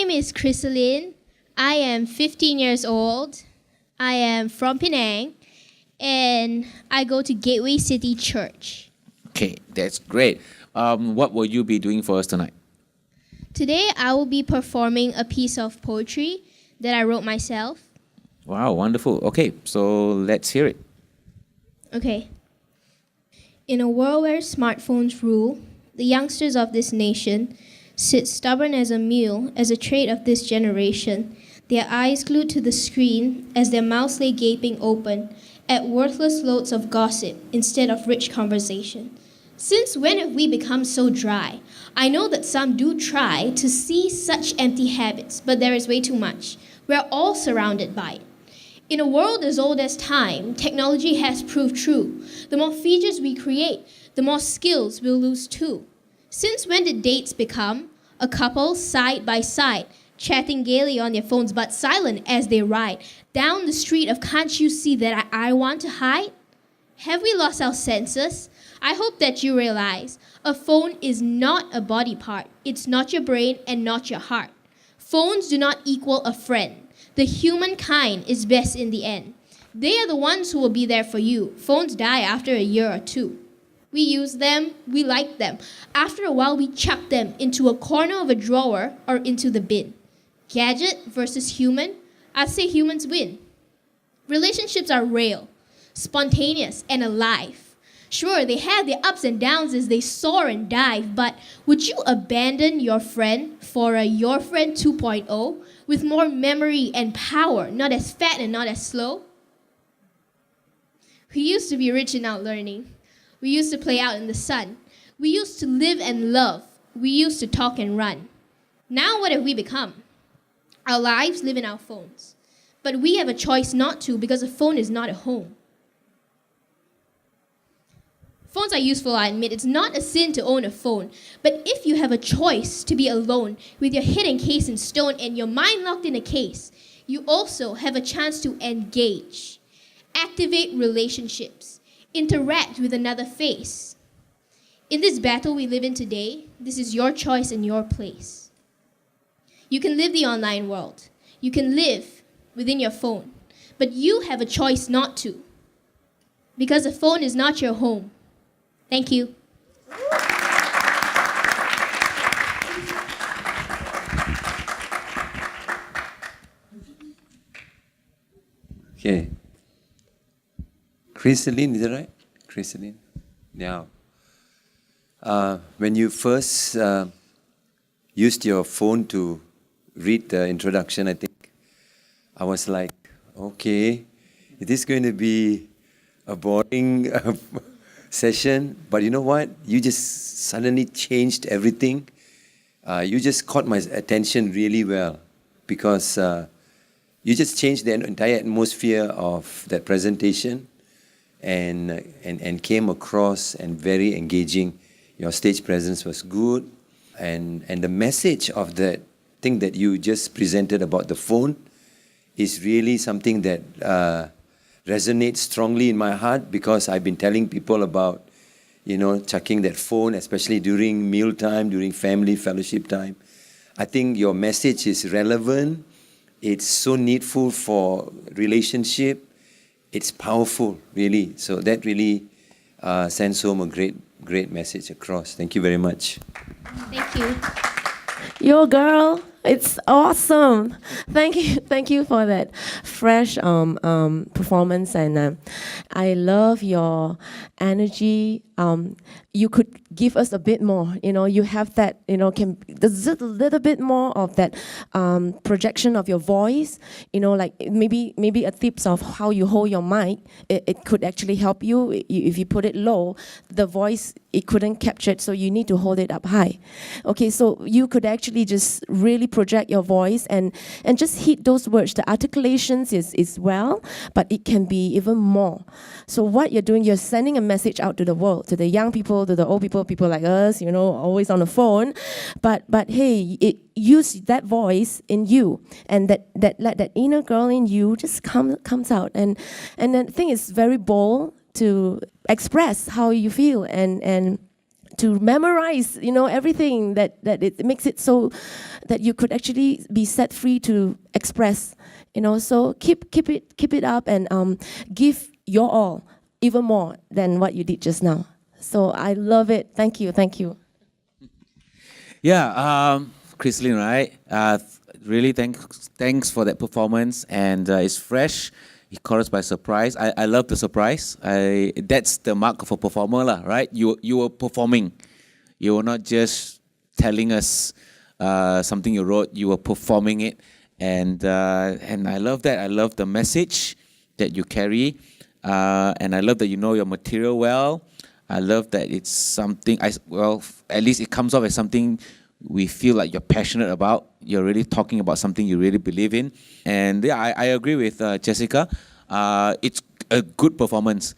name is Chrisalynn. I am 15 years old. I am from Penang, and I go to Gateway City Church. Okay, that's great. What will you be doing for us tonight? Today, I will be performing a piece of poetry that I wrote myself. Wow, wonderful. Okay, so let's hear it. Okay. In a world where smartphones rule, the youngsters of this nation sit stubborn as a mule, as a trait of this generation, their eyes glued to the screen as their mouths lay gaping open at worthless loads of gossip instead of rich conversation. Since when have we become so dry? I know that some do try to see such empty habits, but there is way too much. We're all surrounded by it. In a world as old as time, technology has proved true. The more features we create, the more skills we'll lose too. Since when did dates become a couple side by side, chatting gaily on their phones but silent as they ride down the street of "Can't you see that I want to hide"? Have we lost our senses? I hope that you realize a phone is not a body part. It's not your brain and not your heart. Phones do not equal a friend. The humankind is best in the end. They are the ones who will be there for you. Phones die after a year or two. We use them, we like them. After a while, we chuck them into a corner of a drawer or into the bin. Gadget versus human, I'd say humans win. Relationships are real, spontaneous, and alive. Sure, they have their ups and downs as they soar and dive, but would you abandon your friend for a Your Friend 2.0 with more memory and power, not as fat and not as slow? We used to be rich and out learning. We used to play out in the sun. We used to live and love. We used to talk and run. Now what have we become? Our lives live in our phones. But we have a choice not to because a phone is not a home. Phones are useful, I admit. It's not a sin to own a phone. But if you have a choice to be alone with your head encased in stone and your mind locked in a case, you also have a chance to engage, activate relationships, interact with another face. In this battle we live in today, this is your choice and your place. You can live the online world. You can live within your phone. But you have a choice not to. Because the phone is not your home. Thank you. Okay. Chrisalynn, is that right? Chrisalynn? Now, when you first used your phone to read the introduction, I think, I was like, okay, is this going to be a boring session? But you know what? You just suddenly changed everything. You just caught my attention really well because you just changed the entire atmosphere of that presentation and came across and very engaging. Your stage presence was good. And the message of that thing that you just presented about the phone is really something that resonates strongly in my heart because I've been telling people about, chucking that phone, especially during mealtime, during family fellowship time. I think your message is relevant. It's so needful for relationship. It's powerful, really. So that really sends home a great message across. Thank you very much. Thank you. Yo, girl, it's awesome. Thank you for that fresh performance, and I love your energy. You could give us a bit more. You have that. There's a little bit more of that projection of your voice. Like maybe a tips of how you hold your mic. It could actually help you. If you put it low, the voice it couldn't capture it, so you need to hold it up high. Okay, so you could actually just really project your voice and just hit those words. The articulations is well, but it can be even more. So what you're doing, you're sending a message out to the world, to the young people, to the old people like us, always on the phone. But hey, use that voice in you, and that inner girl in you just comes out. And the thing is very bold to express how you feel and to memorize, everything that it makes it so that you could actually be set free to express, So keep it up and give your all, even more than what you did just now. So I love it. Thank you. Yeah, Chrisalynn, right? Really thanks for that performance, and it's fresh. It caught us by surprise. I love the surprise. That's the mark of a performer, lah, right? You were performing. You were not just telling us something you wrote. You were performing it, and I love that. I love the message that you carry, and I love that you know your material well. I love that it's something. At least it comes off as something we feel like you're passionate about. You're really talking about something you really believe in. And yeah, I agree with Jessica. It's a good performance,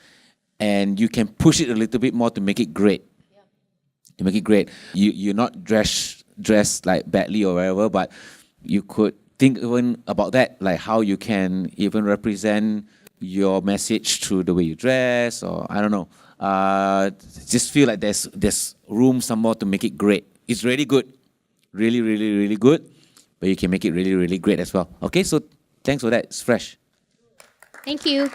and you can push it a little bit more to make it great. Yeah. To make it great. You're not dressed like badly or whatever, but you could think even about that, like how you can even represent your message through the way you dress, or I don't know. Just feel like there's room some more to make it great. It's really good. Really, really, really good. But you can make it really, really great as well. Okay, so thanks for that. It's fresh. Thank you.